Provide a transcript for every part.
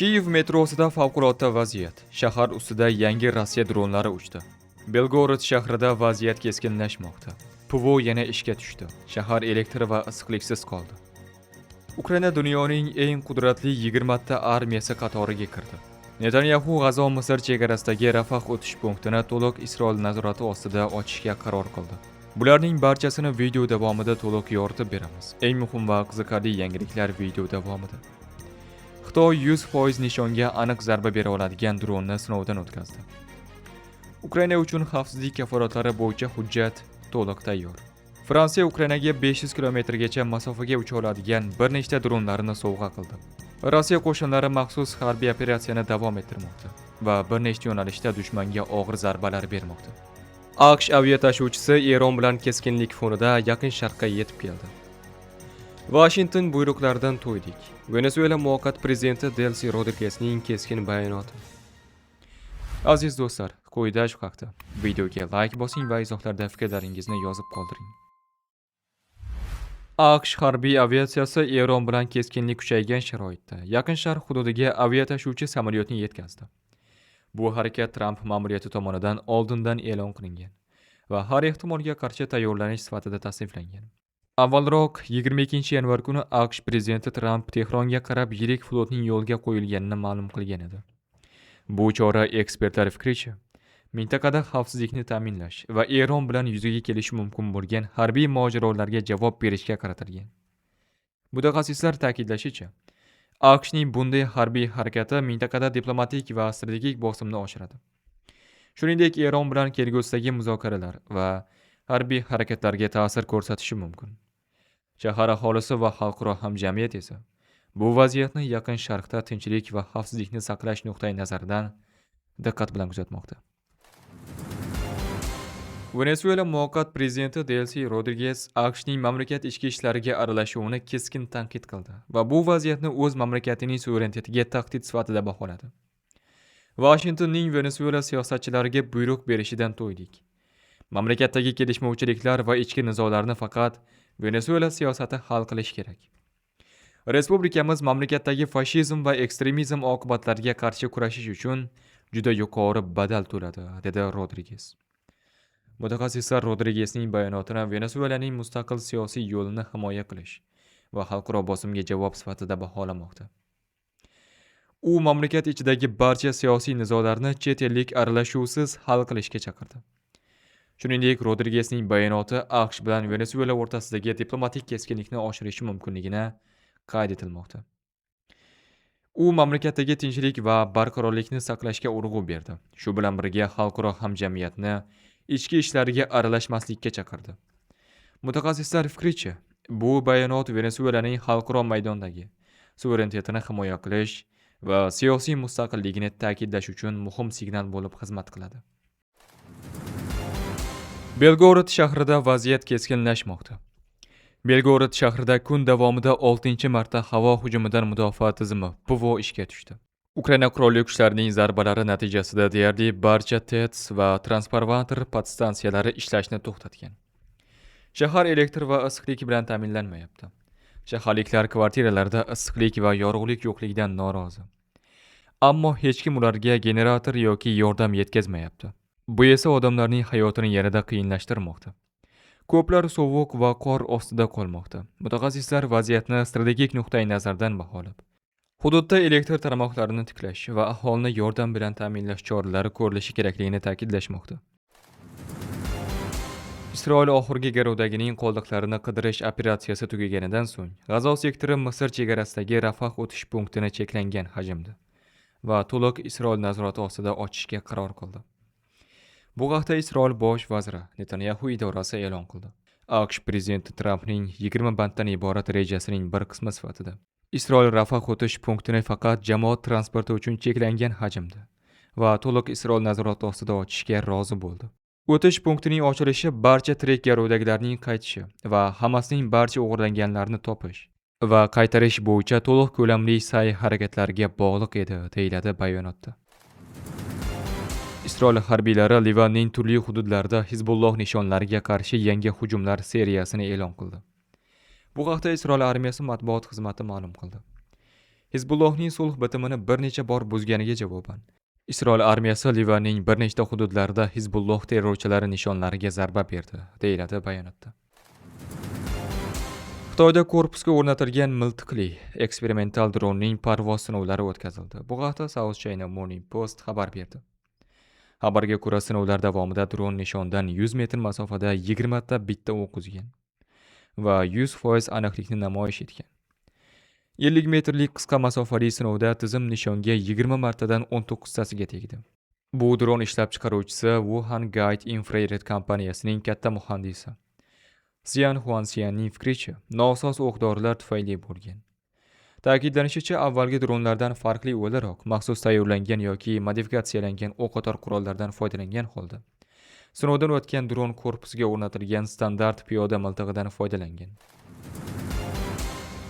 Kiyev metrosida favqulodda vaziyat. Shahar ustida yangi Rossiya dronlari uchdi. Belgorod shahrida vaziyat keskinlashmoqda. PVO yana ishga tushdi. Shahar elektr va issiqliksiz qoldi. Ukraina dunyoning eng qudratli 20 ta armiyasi qatoriga kirdi. Netanyahu G'azo-Misr chegarasidagi Rafah o'tish punktini to'liq Isroil nazorati ostida ochishga qaror qildi. Bularning barchasini video davomida to'liq yoritib beramiz. Eng muhim va qiziqarli yangiliklar video davomida. Xitoy 100% nishonga aniq zarba bera oladigan dronni sinovdan o'tkazdi. Ukraina uchun xavfsizlik kafolatlari bo'yicha hujjat to'liq tayyor. Fransiya Ukrainaga 500 kilometrgacha masofaga ucha oladigan bir nechta dronlarni sovg'a qildi. Rossiya qo'shinlari maxsus harbiy operatsiyani davom ettirmoqda va bir nechta yo'nalishda dushmanga og'ir zarbalar bermoqda. AQSh aviatashuvchisi Eron bilan keskinlik fonida Yaqin Sharqqa yetib keldi. Washington buyruqlaridan to'ydik. Venezuela muvaqqat prezidenti Delsi Rodriguezning keskin bayonoti. Aziz do'stlar, quyida shu haqda videoga like bosing va izohlarda fikrlaringizni yozib qoldiring. AQSh harbiy aviatsiyasi Eron bilan keskinlik kuchaygan sharoitda Yaqin Sharq hududiga aviatashuvchi samolyotni yetkazdi. Bu harakat Trump ma'muriyati tomonidan oldindan e'lon qilingan va har ehtimolga qarshi tayyorlanish sifatida tasniflangan. Avvalroq 22 yanvar kuni AQSh prezidenti Trump Tehronga qarab yirik flotning yo'lga qo'yilganini ma'lum qilgan edi. Bu chora ekspertlar fikricha, mintaqada xavfsizlikni ta'minlash va Eron bilan yuzaga kelishi mumkin bo'lgan harbiy mojarolarga javob berishga qaratilgan. Mutaxassislar ta'kidlashicha, AQShning bunday harbiy harakati mintaqada diplomatik va strategik bosimni oshiradi. Shuningdek, Eron bilan kelgusidagi muzokaralar va harbiy harakatlarga ta'sir ko'rsatishi mumkin. Shahar aholisi va xalqaro hamjamiyat esa bu vaziyatni Yaqin Sharqda tinchlik va xavfsizlikni saqlash nuqtai nazaridan diqqat bilan kuzatmoqda. Venezuela muvaqqat prezidenti Delsi Rodriguez AQShning mamlakat ichki ishlariga aralashuvini keskin tanqid qildi va bu vaziyatni o'z mamlakatining suverenitetiga tahdid sifatida baholadi. Washingtonning Venezuela siyosatchilariga buyruq berishidan to'ydik. Mamlakatdagi kelishmovchiliklar va ichki nizolarni faqat Venezuela siyosati hal qilish kerak. Respublikamiz mamlakatdagi fashizm va ekstremizm oqibatlariga qarshi kurashish uchun juda yuqori badal to'ladi, dedi Rodriguez. Mutaxassislar Rodriguezning bayonotini Venezuelaning mustaqil siyosiy yo'lini himoya qilish va xalqaro bosimga javob sifatida baholamoqda. U mamlakat ichidagi barcha siyosiy nizolarni chet ellik aralashuvsiz hal qilishga chaqirdi. Shuningdek, Rodriguezning bayonoti AQSh bilan Venezuela o'rtasidagi diplomatik keskinlikni oshirishi mumkinligini qayd etilmoqda. U mamlakatdagi tinchlik va barqarorlikni saqlashga urg'u berdi. Shu bilan birga xalqaro hamjamiyatni ichki ishlariga aralashmaslikka chaqirdi. Mutaxassislar fikricha, bu bayonot Venezuelaning xalqaro maydondagi suverenitetini himoya qilish va siyosiy mustaqilligini ta'kidlash uchun muhim signal bo'lib xizmat qiladi. Belgorod shahrida vaziyat keskinlashmoqda. Belgorod shahrida kun davomida 6-marta havo hujumidan mudofaa tizimi PVO ishga tushdi. Ukraina qurolli kuchlarining zarbalari natijasida deyarli barcha TETS va transformator podstansiyalari ishlashni to'xtatgan. Shahar elektr va issiqlik bilan ta'minlanmayapti. Shaharliklar kvartiralarda issiqlik va yorug'lik yo'qligidan norozi. Ammo hech kim ularga generator yoki yordam yetkazmayapti. Bu esa odamlarning hayotini yanada qiyinlashtirmoqda. Ko'plar sovuq va qor ostida qolmoqda. Mutaxassislar vaziyatni strategik nuqtai nazardan baholab, hududda elektr tarmoqlarini tiklash va aholini yordam bilan ta'minlash choralari ko'rilishi kerakligini ta'kidlashmoqda. Isroil oxirgi garovdagining qoldiqlarini qidirish operatsiyasi tugaganidan so'ng, G'azo sektori Misr chegarasidagi Rafah o'tish punktini cheklangan hajmda va to'liq Isroil nazorati ostida ochishga qaror qildi. Bu haqda Isroil bosh vaziri Netanyahu idorasi e'lon qildi. AQSh prezidenti Trumpning 20 banddan iborat rejasining bir qismi sifatida Isroil Rafah o'tish punktini faqat jamoat transporti uchun cheklangan hajmda va to'liq Isroil nazorati ostida ochishga rozi bo'ldi. O'tish punktining ochilishi barcha tirik garovdagilarning qaytishi va Hamasning barcha o'g'irlanganlarni topish va qaytarish bo'yicha to'liq ko'lamli sa'y harakatlariga bog'liq edi, deyiladi bayonotda. Isroil harbiylari Livanning turli hududlarida Hizbulloh nishonlariga qarshi yangi hujumlar seriyasini e'lon qildi. Bu haqda Isroil armiyasi matbuot xizmati ma'lum qildi. Hizbullohning sulh bitimini bir necha bor buzganiga javoban Isroil armiyasi Livanning bir nechta hududlarida Hizbulloh terrorchilari nishonlariga zarba berdi, deyiladi bayonotda. Xitoyda korpusga o'rnatilgan miltiqli eksperimental dronning parvoz sinovlari o'tkazildi. Bu haqda South China Morning Post xabar berdi. Xabarga ko'ra, sinovlar davomida dron nishondan 100 metr masofada 20 ta bitta o'q uzgan va 100% aniqlikni namoyish etgan. 50 metrlik qisqa masofali sinovda tizim nishonga 20 martadan 19 tasiga tegdi. Bu dron ishlab chiqaruvchisi Wuhan Guide Infrared kompaniyasining katta muhandisi Xian Huanxianning fikricha, nosoz o'q-dorilar tufayli bo'lgan. Ta'kidlanishicha, avvalgi dronlardan farqli o'laroq maxsus tayyorlangan yoki modifikatsiyalangan o'q-otar qurollardan foydalangan holda sinovdan o'tgan dron korpusiga o'rnatilgan standart piyoda miltig'idan foydalangan.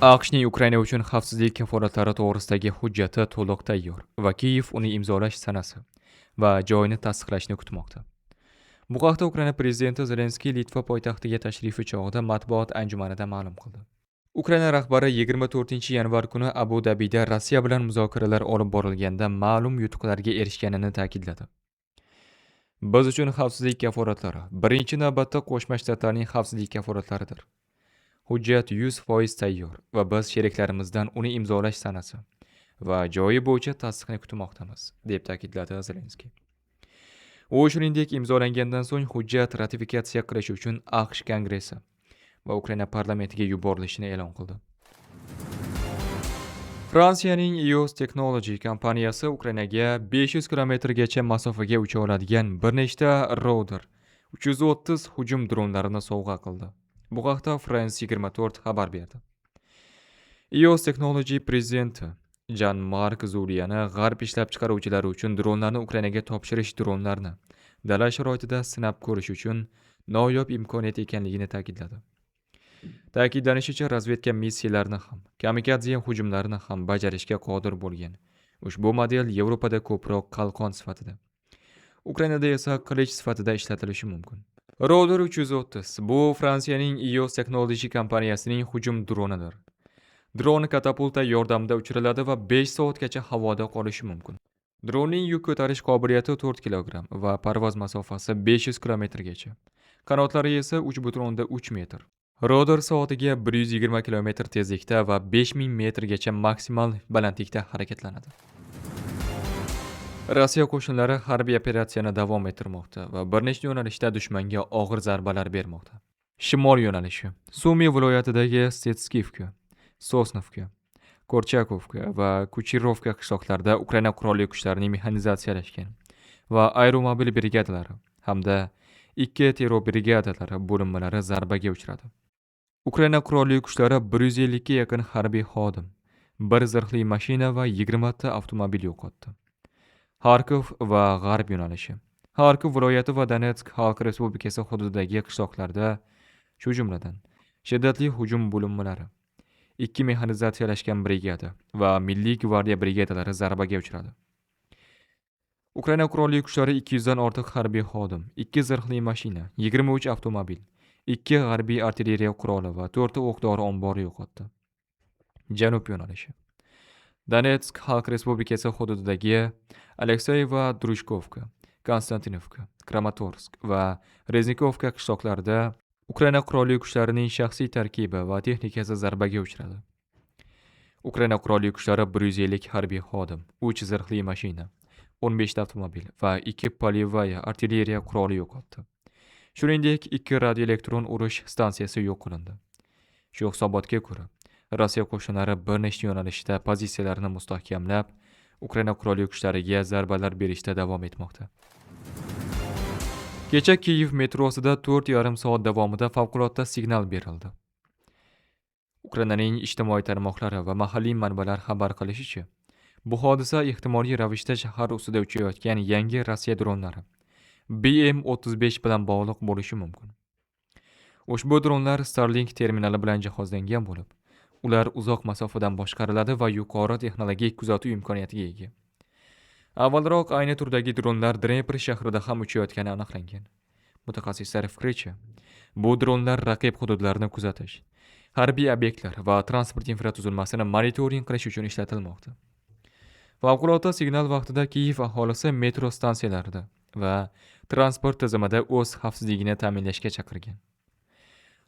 AQShning Ukraina uchun xavfsizlik kafolatlari to'g'risidagi hujjati to'liq tayyor va Kiyev uni imzolash sanasi va joyini tasdiqlashni kutmoqda. Bu haqda Ukraina prezidenti Zelenskiy Litva poytaxtiga tashrifi chog'ida matbuot anjumanida ma'lum qildi. Ukraina rahbari 24 yanvar kuni Abu Dabida Rossiya bilan muzokaralar olib borilganda ma'lum yutuqlarga erishganini ta'kidladi. Biz uchun xavfsizlik kafolatlari birinchi navbatda Qo'shma Shtatlarning xavfsizlik kafolatlaridir. Hujjat 100% tayyor va biz sheriklarimizdan uni imzolash sanasi va joyi bo'yicha tasdiqni kutmoqdamiz, deb ta'kidladi Zelenskiy. U shuningdek imzolangandan so'ng hujjat ratifikatsiya qilish uchun AQSh Kongressi va Ukraina parlamentiga yuborilishini e'lon qildi. Fransiyaning EOS Technology kompaniyasi Ukrainaga 500 kilometrgacha masofaga ucha oladigan bir nechta Raider 330 hujum dronlarini sovg'a qildi. Bu haqda France 24 xabar berdi. EOS Technology prezidenti Jean-Marc Zuliyani g'arb ishlab chiqaruvchilari uchun dronlarni Ukrainaga topshirish dronlarni dala sharoitida sinab ko'rish uchun noyob imkoniyat ekanligini ta'kidladi. Ta'kidlanishicha, razvedka missiyalarini ham, kamikadze hujumlarini ham bajarishga qodir bo'lgan. Ushbu model Yevropada ko'proq qalqon sifatida, Ukrainada esa qilich sifatida ishlatilishi mumkin. Raider 330 bu Fransiyaning EOS Technology kompaniyasining hujum dronidir. Dron katapulta yordamida uchiriladi va 5 soatgacha havoda qolishi mumkin. Dronning yuk ko'tarish qobiliyati 4 kg va parvoz masofasi 500 km-gacha. Qanotlari esa 3,3 metr. Raider soatiga 120 km tezlikda va 5000 metrgacha maksimal balandlikda harakatlanadi. Rossiya qo'shinlari harbiy operatsiyani davom ettirmoqda va bir nechta yo'nalishda dushmanga og'ir zarbalar bermoqda. Shimol yo'nalishi Sumy viloyatidagi Setskivka, Sosnovka, Korchakovka va Kuchirovka qishloqlarida Ukraina qurolli kuchlarining mexanizatsiyalashgan va aeromobil brigadalari hamda 2 terror brigadalari bo'linmalari zarbaga uchradi. Ukraina qurolli kuchlari 150 ga yaqin harbiy xodim, 1 zirhli mashina va 20 ta avtomobil yo'qotdi. Xarkov va g'arb yo'nalishi Xarkov viloyati va Donetsk Xalq Respublikasi hududidagi qishloqlarda, shu jumladan shiddatli hujum bo'linmalari, 2 mexanizatsiyalashgan brigada va Milliy gvardiya brigadalari zarbaga uchradi. Ukraina qurolli kuchlari 200 dan ortiq harbiy xodim, 2 zirhli mashina, 23 avtomobil, 2 harbiy artilleriya quroli va 4 ta o'q-dori ombori yo'qotdi. Janub yo'nalishi Donetsk Xalq Respublikasi hududidagi Aleksey va Drushkovka, Konstantinovka, Kramatorsk va Reznikovka qishloqlarida Ukraina qurolli kuchlarining shaxsiy tarkibi va texnikasi zarbaga uchradi. Ukraina qurolli kuchlari 150 harbiy xodim, 3 zirhli mashina, 15 ta avtomobil va 2 polivaya artilleriya quroli yo'qotdi. Shuningdek, 2 radioelektron urush stansiyasi yo'q qilindi. Shu hisobotga ko'ra, Rossiya qo'shinlari bir nechta yo'nalishda pozitsiyalarini mustahkamlab, Ukraina qurolli kuchlariga zarbalar berishda davom etmoqda. Kecha Kiyev metrosida 4,5 soat davomida favqulodda signal berildi. Ukrainaning ijtimoiy tarmoqlari va mahalliy manbalar xabar qilishicha, bu hodisa ehtimoliy ravishda shahar ustida uchayotgan yangi Rossiya dronlari BM-35 bilan bog'liq bo'lishi mumkin. Ushbu dronlar Starlink terminali bilan jihozlangan bo'lib, ular uzoq masofadan boshqariladi va yuqori texnologik kuzatuv imkoniyatiga ega. Avvalroq ayni turdagi dronlar Dnepr shahrida ham uchayotgani aniqlangan. Mutaxassislar fikricha, bu dronlar raqib hududlarini kuzatish harbiy obyektlar va transport infratuzilmasini monitoring qilish uchun ishlatilmoqda. Favqulodda signal vaqtida Kiyev aholisi metro stansiyalarida va transport tizimida o'z xavfsizligini ta'minlashga chaqirgan.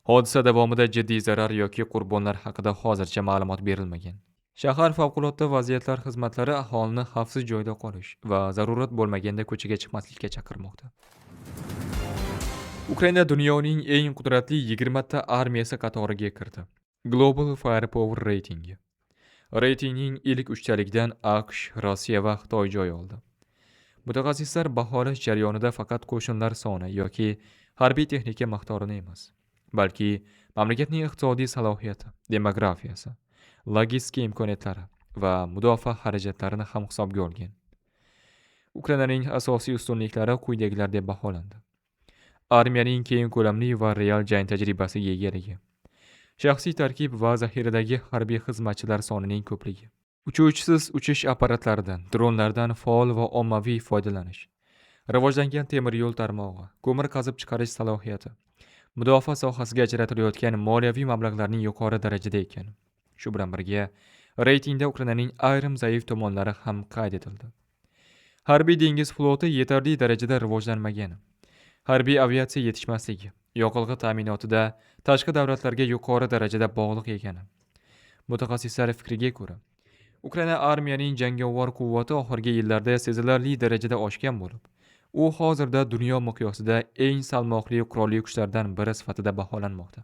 Hodisa davomida jiddiy zarar yoki qurbonlar haqida hozircha ma'lumot berilmagan. Shahar favqulodda vaziyatlar xizmatlari aholini xavfsiz joyda qolish va zarurat bo'lmaganda ko'chaga chiqmaslikka chaqirmoqda. Ukraina dunyoning eng qudratli 20 ta armiyasi qatoriga kirdi. Global Firepower reytingi. Reytingning ilk uchtaligidan AQSh, Rossiya va Xitoy joy oldi. Mutaxassislar baholash jarayonida faqat qo'shinlar soni yoki harbiy texnika miqdorini emas, balki mamlakatning iqtisodiy salohiyati, demografiyasi, logistika imkoniyatlari va mudofaa xarajatlarini ham hisobga olgan. Ukrainaning asosiy ustunliklari quyidagilar deb baholandi. Armiyaning keng ko'lamli va real jang tajribasiga egaligi. Shaxsiy tarkib va zaxiradagi harbiy xizmatchilar sonining ko'pligi. Uchuvchisiz uchish apparatlaridan, dronlardan faol va ommaviy foydalanish. Rivojlangan temir yo'l tarmog'i, ko'mir qazib chiqarish salohiyati. Mudofaa sohasiga ajratilayotgan moliyaviy mablag'larning yuqori darajada ekani. Shu bilan birga, reytingda Ukrainaning ayrim zaif tomonlari ham qayd etildi. Harbiy dengiz floti yetarli darajada rivojlanmagani. Harbiy aviatsiya yetishmasligi, yoqilg'i ta'minotida tashqi davlatlarga yuqori darajada bog'liq ekani. Mutaxassislar fikriga ko'ra, Ukraina armiyaning jangovar quvvati oxirgi yillarda sezilarli darajada oshgan bo'lib, u hozirda dunyo miqyosida eng salmoqli qurolli kuchlardan biri sifatida baholanmoqda.